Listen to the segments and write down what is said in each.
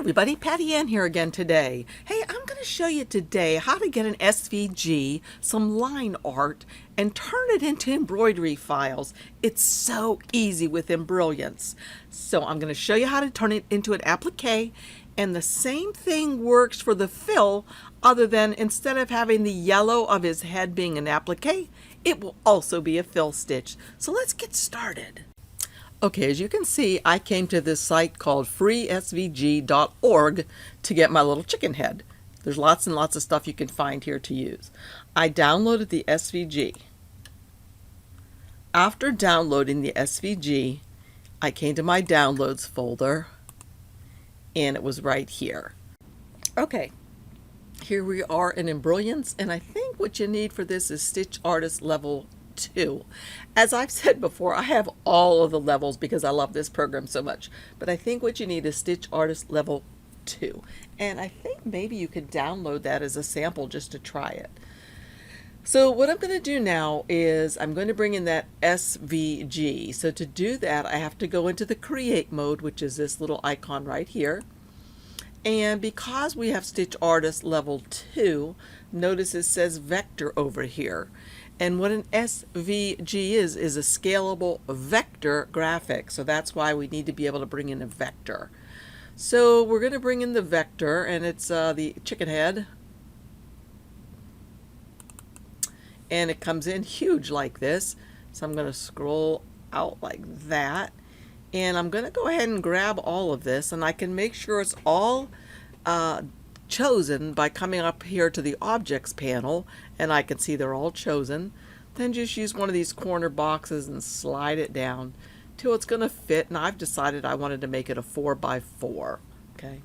everybody, Patty Ann here again today. Hey, I'm going to show you today how to get an SVG, some line art, and turn it into embroidery files. It's so easy with Embrilliance. So I'm going to show you how to turn it into an applique, and the same thing works for the fill, other than instead of having the yellow of his head being an applique, it will also be a fill stitch. So let's get started. Okay, as you can see, I came to this site called freesvg.org to get my little chicken head. There's lots and lots of stuff you can find here to use. I downloaded the SVG. After downloading the SVG, I came to my downloads folder, and it was right here. Okay, here we are in Embrilliance, and I think what you need for this is Stitch Artist Level 2. As I've said before, I have all of the levels because I love this program so much, but I think what you need is Stitch Artist Level 2, and I think maybe you could download that as a sample just to try it. So what I'm going to do now is I'm going to bring in that SVG. So to do that, I have to go into the create mode, which is this little icon right here. And because we have Stitch Artist Level 2, notice it says vector over here. And what an SVG is a scalable vector graphic. So that's why we need to be able to bring in a vector. So we're going to bring in the vector, and it's the chicken head. And it comes in huge like this. So I'm going to scroll out like that. And I'm going to go ahead and grab all of this, and I can make sure it's all chosen by coming up here to the objects panel, and I can see they're all chosen. Then just use one of these corner boxes and slide it down till it's going to fit, and I've decided I wanted to make it a 4x4. Okay,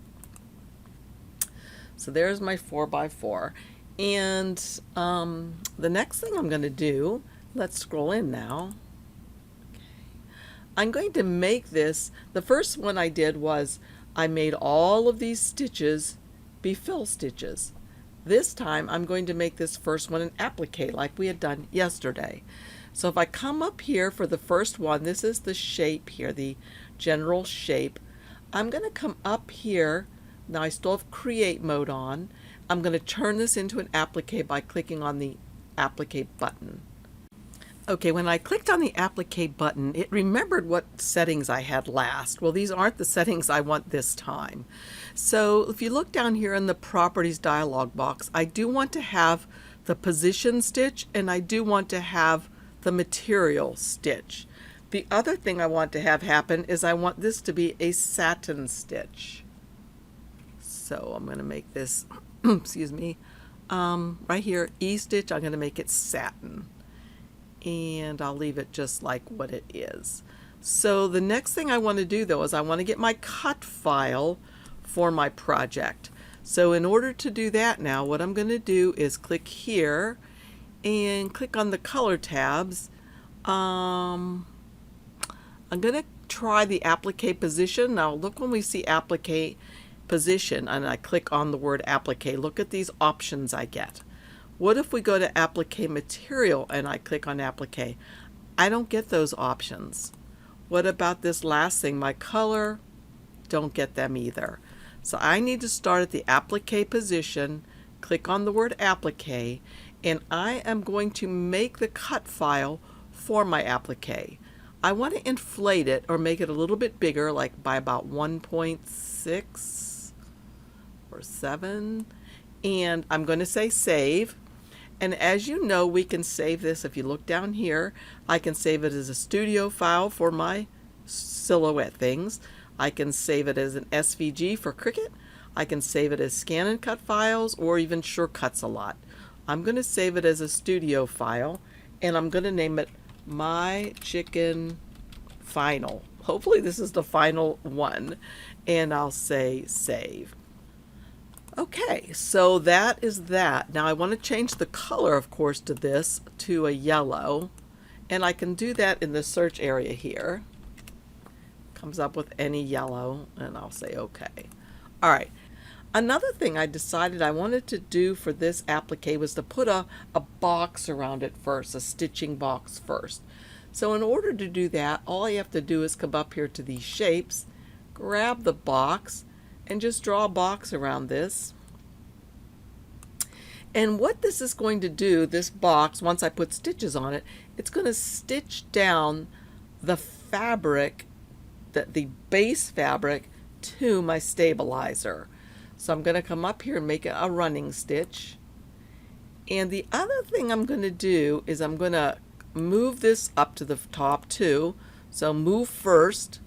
so there's my 4x4, and the next thing I'm going to do, let's scroll in now. I'm going to make this, the first one I did was I made all of these stitches be fill stitches. This time I'm going to make this first one an applique like we had done yesterday. So if I come up here for the first one, this is the shape here, the general shape. I'm going to come up here, now I still have create mode on. I'm going to turn this into an applique by clicking on the applique button. Okay, when I clicked on the applique button, it remembered what settings I had last. Well, these aren't the settings I want this time. So if you look down here in the properties dialog box, I do want to have the position stitch, and I do want to have the material stitch. The other thing I want to have happen is I want this to be a satin stitch. So I'm going to make this, excuse me, right here, E stitch, I'm going to make it satin. And I'll leave it just like what it is. So the next thing I want to do though is I want to get my cut file for my project. So in order to do that now, what I'm going to do is click here and click on the color tabs. I'm going to try the applique position. Now look, when we see applique position and I click on the word applique, look at these options I get. What if we go to applique material and I click on applique? I don't get those options. What about this last thing, my color? Don't get them either. So I need to start at the applique position, click on the word applique, and I am going to make the cut file for my applique. I want to inflate it or make it a little bit bigger, like by about 1.6 or 7, and I'm going to say save. And as you know, we can save this. If you look down here, I can save it as a studio file for my silhouette things. I can save it as an SVG for Cricut. I can save it as scan and cut files, or even Surecuts a lot. I'm going to save it as a studio file, and I'm going to name it My Chicken Final. Hopefully this is the final one, and I'll say save. Okay, so that is that. Now I want to change the color, of course, to this, to a yellow. And I can do that in the search area here. Comes up with any yellow, and I'll say okay. All right. Another thing I decided I wanted to do for this applique was to put a box around it first, a stitching box first. So in order to do that, all I have to do is come up here to these shapes, grab the box, and just draw a box around this. And what this is going to do, this box, once I put stitches on it, it's going to stitch down the fabric, the base fabric, to my stabilizer. So I'm going to come up here and make a running stitch. And the other thing I'm going to do is I'm going to move this up to the top too. So move first.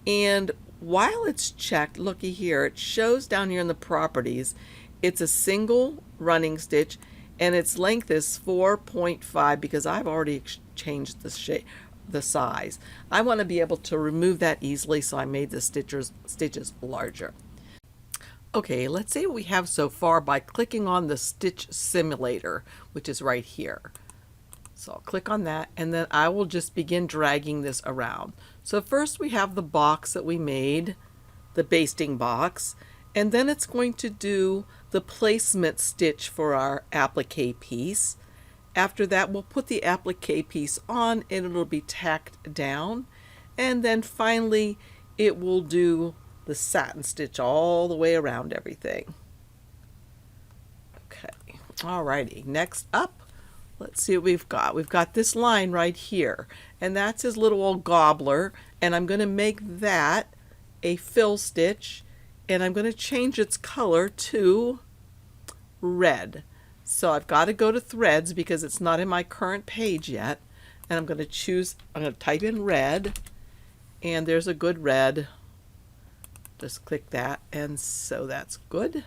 And while it's checked, looky here, it shows down here in the properties, it's a single running stitch and its length is 4.5 because I've already changed the shape, the size. I want to be able to remove that easily, so I made the stitches larger. Okay, let's see what we have so far by clicking on the stitch simulator, which is right here. So I'll click on that and then I will just begin dragging this around. So first we have the box that we made, the basting box, and then it's going to do the placement stitch for our applique piece. After that, we'll put the applique piece on and it'll be tacked down. And then finally, it will do the satin stitch all the way around everything. Okay, alrighty, next up, let's see what we've got. We've got this line right here, and that's his little old gobbler, and I'm going to make that a fill stitch, and I'm going to change its color to red. So I've got to go to threads because it's not in my current page yet, and I'm going to type in red, and there's a good red. Just click that, and so that's good.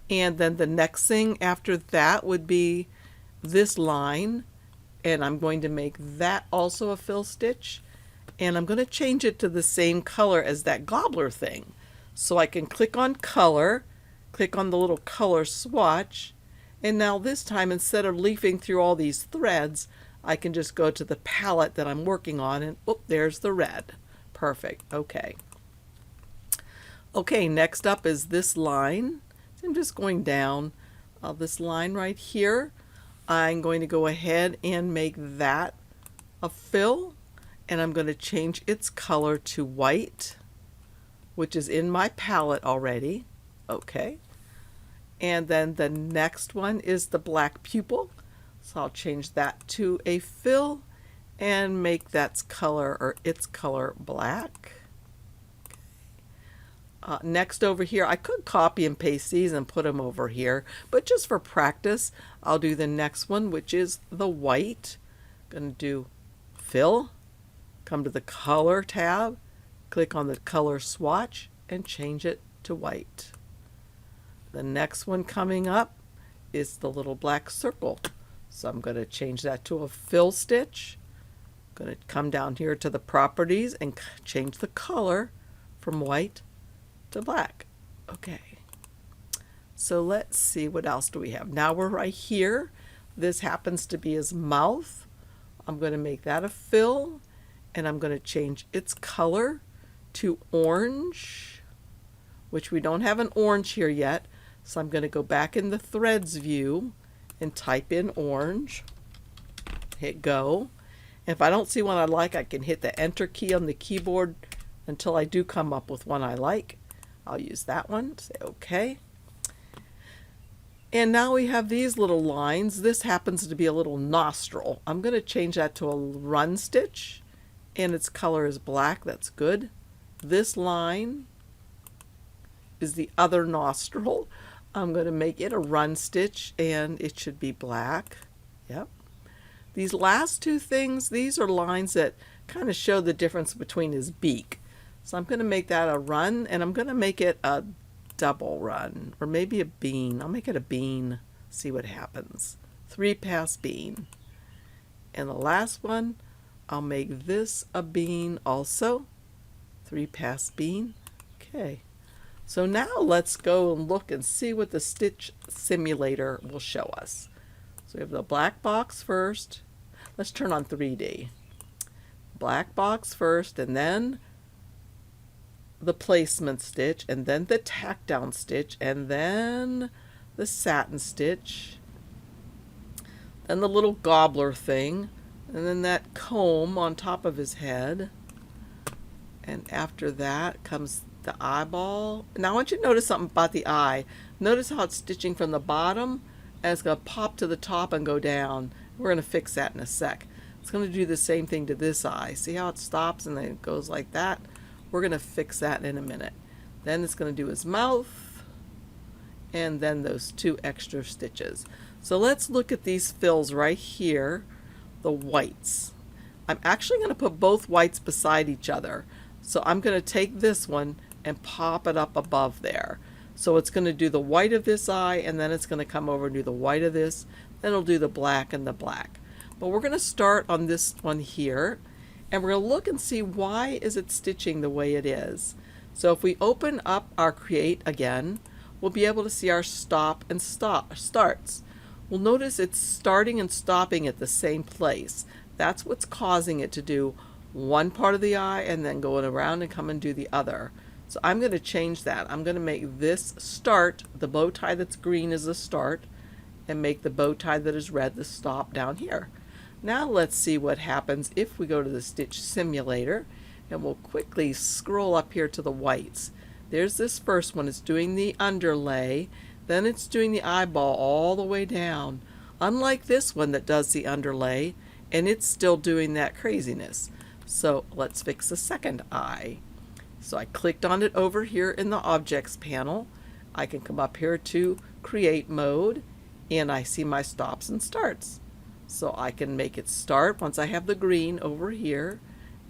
And then the next thing after that would be this line, and I'm going to make that also a fill stitch, and I'm going to change it to the same color as that gobbler thing. So I can click on color, click on the little color swatch, and now this time, instead of leafing through all these threads, I can just go to the palette that I'm working on, and oh, there's the red. Perfect. Okay. Okay, next up is this line. So I'm just going down this line right here. I'm going to go ahead and make that a fill, and I'm going to change its color to white, which is in my palette already. Okay. And then the next one is the black pupil. So I'll change that to a fill and make that's color, or its color, black. Next over here, I could copy and paste these and put them over here, but just for practice, I'll do the next one, which is the white. Going to do fill, come to the color tab, click on the color swatch, and change it to white. The next one coming up is the little black circle. So I'm going to change that to a fill stitch. I'm going to come down here to the properties and change the color from white to black. Okay. So let's see, what else do we have? Now we're right here. This happens to be his mouth. I'm going to make that a fill, and I'm going to change its color to orange, which we don't have an orange here yet. So I'm going to go back in the threads view and type in orange, hit go. And if I don't see one I like, I can hit the enter key on the keyboard until I do come up with one I like. I'll use that one, say okay. And now we have these little lines. This happens to be a little nostril. I'm going to change that to a run stitch, and its color is black. That's good. This line is the other nostril. I'm going to make it a run stitch, and it should be black. Yep. These last two things, these are lines that kind of show the difference between his beak. So I'm going to make that a run, and I'm going to make it a double run, or maybe a bean. I'll make it a bean, see what happens. 3-pass bean. And the last one, I'll make this a bean also. 3-pass bean. Okay. So now let's go and look and see what the stitch simulator will show us. So we have the black box first. Let's turn on 3D. Black box first, and then the placement stitch, and then the tack down stitch, and then the satin stitch, then the little gobbler thing, and then that comb on top of his head, and after that comes the eyeball. Now I want you to notice something about the eye. Notice how it's stitching from the bottom and it's going to pop to the top and go down. We're going to fix that in a sec. It's going to do the same thing to this eye. See how it stops and then it goes like that? We're going to fix that in a minute. Then it's going to do his mouth and then those 2 extra stitches. So let's look at these fills right here, the whites. I'm actually going to put both whites beside each other. So I'm going to take this one and pop it up above there. So it's going to do the white of this eye, and then it's going to come over and do the white of this. Then it'll do the black and the black. But we're going to start on this one here, and we're going to look and see why is it stitching the way it is. So if we open up our Create again, we'll be able to see our stop and starts. We'll notice it's starting and stopping at the same place. That's what's causing it to do one part of the eye and then going around and come and do the other. So I'm going to change that. I'm going to make this start, the bow tie that's green is the start, and make the bow tie that is red the stop down here. Now let's see what happens if we go to the Stitch Simulator, and we'll quickly scroll up here to the whites. There's this first one. It's doing the underlay, then it's doing the eyeball all the way down. Unlike this one that does the underlay, and it's still doing that craziness. So let's fix the second eye. So I clicked on it over here in the Objects panel. I can come up here to Create Mode, and I see my stops and starts. So I can make it start once I have the green over here,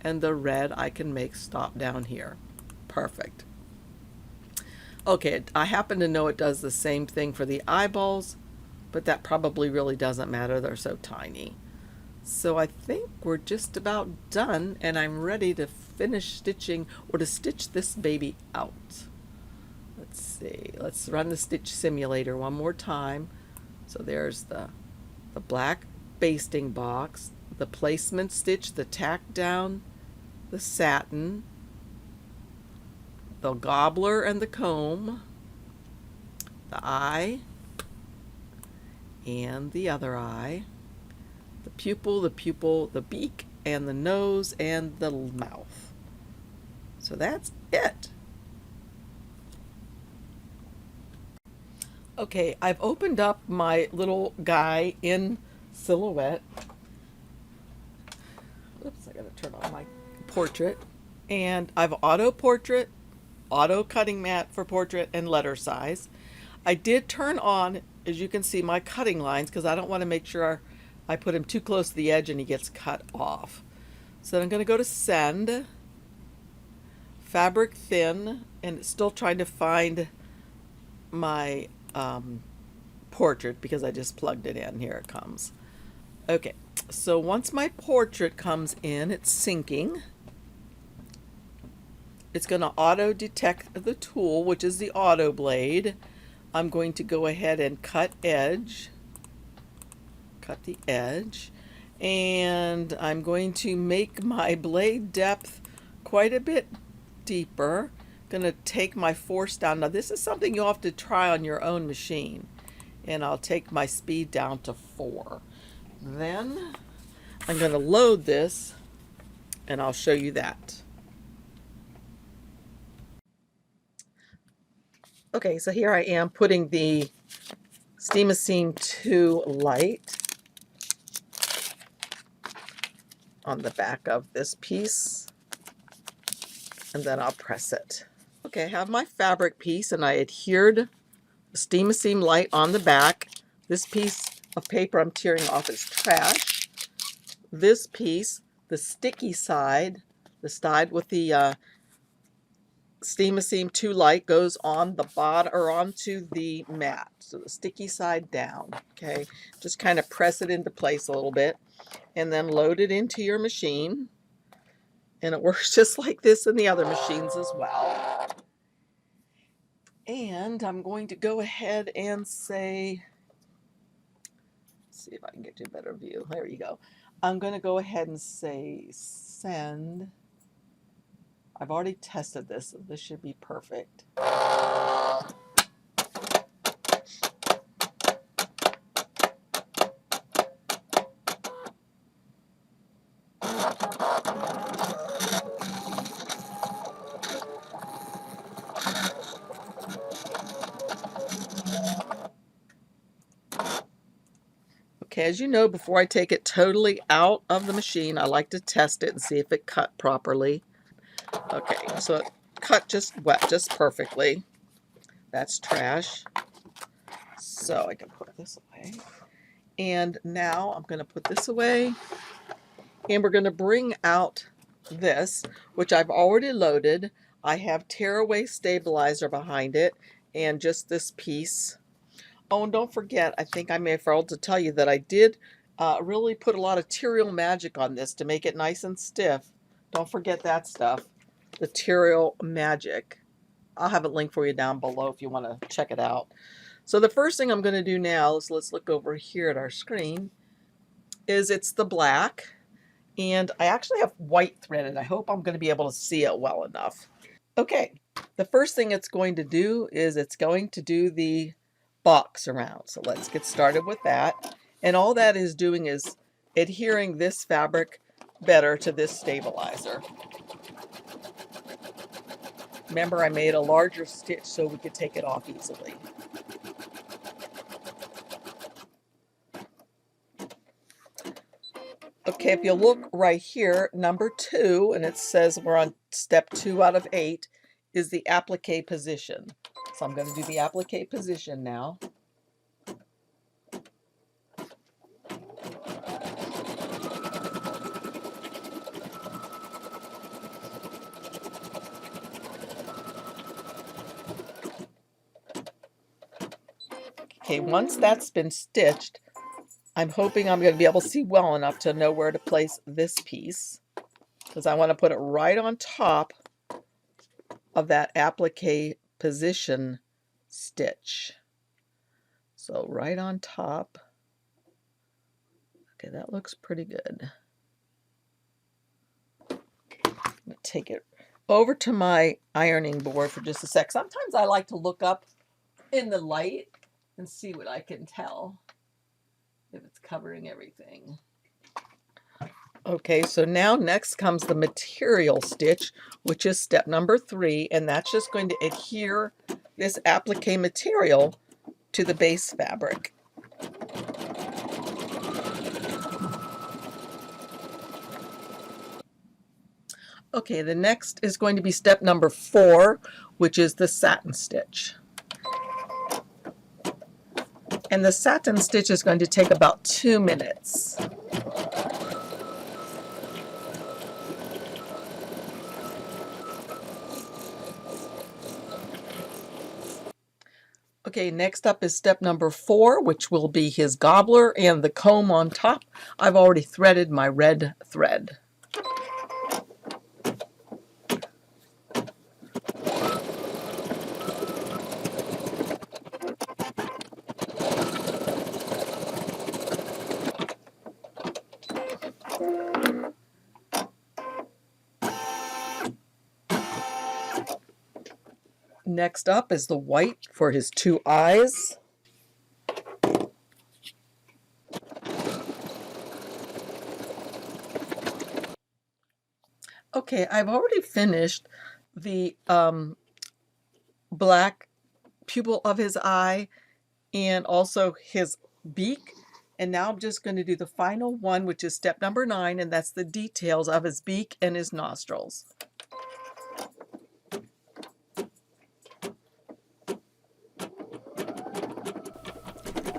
and the red I can make stop down here. Perfect. Okay, I happen to know it does the same thing for the eyeballs, but that probably really doesn't matter. They're so tiny. So I think we're just about done, and I'm ready to finish stitching or to stitch this baby out. Let's see. Let's run the Stitch Simulator one more time. So there's the black basting box, the placement stitch, the tack down, the satin, the gobbler and the comb, the eye, and the other eye, the pupil, the beak, and the nose, and the mouth. So that's it. Okay, I've opened up my little guy in Silhouette. Oops, I gotta turn on my portrait. And I've auto portrait, auto cutting mat for portrait, and letter size. I did turn on, as you can see, my cutting lines because I don't want to make sure I put him too close to the edge and he gets cut off. So then I'm going to go to Send, Fabric Thin, and it's still trying to find my portrait because I just plugged it in. Here it comes. Okay, so once my portrait comes in, it's syncing. It's going to auto detect the tool, which is the auto blade. I'm going to go ahead and cut edge, cut the edge, and I'm going to make my blade depth quite a bit deeper. Going to take my force down. Now this is something you'll have to try on your own machine, and I'll take my speed down to 4. Then I'm going to load this and I'll show you that. Okay, so here I am putting the Steam-A-Seam 2 light on the back of this piece, and then I'll press it. Okay, I have my fabric piece, and I adhered the Steam-A-Seam light on the back. This piece of paper I'm tearing off is trash. This piece, the sticky side, the side with the Steam-A-Seam 2 light, goes on the bottom or onto the mat. So the sticky side down. Okay, just kind of press it into place a little bit, and then load it into your machine. And it works just like this in the other machines as well. And I'm going to go ahead and say, see if I can get you a better view. There you go. I'm going to go ahead and say send. I've already tested this, so this should be perfect. Okay, as you know, before I take it totally out of the machine, I like to test it and see if it cut properly. Okay, so it cut just perfectly. That's trash. So I can put this away. And now I'm going to put this away. And we're going to bring out this, which I've already loaded. I have tearaway stabilizer behind it and just this piece. Oh, and don't forget, I think I may have failed to tell you that I did really put a lot of Terial Magic on this to make it nice and stiff. Don't forget that stuff, the Terial Magic. I'll have it linked for you down below if you want to check it out. So the first thing I'm going to do now is, let's look over here at our screen, is it's the black. And I actually have white threaded. I hope I'm going to be able to see it well enough. Okay, the first thing it's going to do is it's going to do the box around. So let's get started with that. And all that is doing is adhering this fabric better to this stabilizer. Remember, I made a larger stitch so we could take it off easily. Okay, if you look right here, number 2, and it says we're on step 2 out of 8, is the applique position. So I'm going to do the applique position now. Okay, once that's been stitched, I'm hoping I'm going to be able to see well enough to know where to place this piece, because I want to put it right on top of that applique position stitch. So right on top. Okay, that looks pretty good. I'm going to take it over to my ironing board for just a sec. Sometimes I like to look up in the light and see what I can tell if it's covering everything. Okay, so now next comes the material stitch, which is step number 3, and that's just going to adhere this applique material to the base fabric. Okay, the next is going to be step number 4, which is the satin stitch. And the satin stitch is going to take about 2 minutes. Okay, next up is step number 4, which will be his gobbler and the comb on top. I've already threaded my red thread. Next up is the white for his 2 eyes. Okay, I've already finished the black pupil of his eye and also his beak. And now I'm just going to do the final one, which is step number 9, and that's the details of his beak and his nostrils.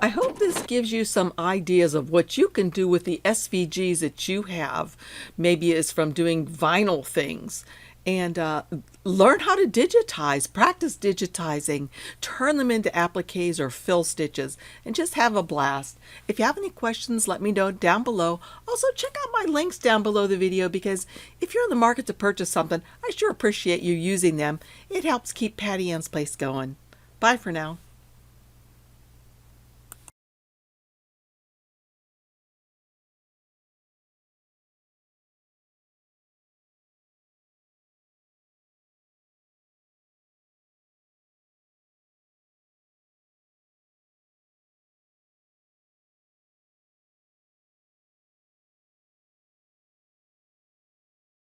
I hope this gives you some ideas of what you can do with the SVGs that you have. Maybe it's from doing vinyl things. And learn how to digitize, practice digitizing, turn them into appliques or fill stitches, and just have a blast. If you have any questions, let me know down below. Also, check out my links down below the video, because if you're in the market to purchase something, I sure appreciate you using them. It helps keep Patty Ann's Place going. Bye for now.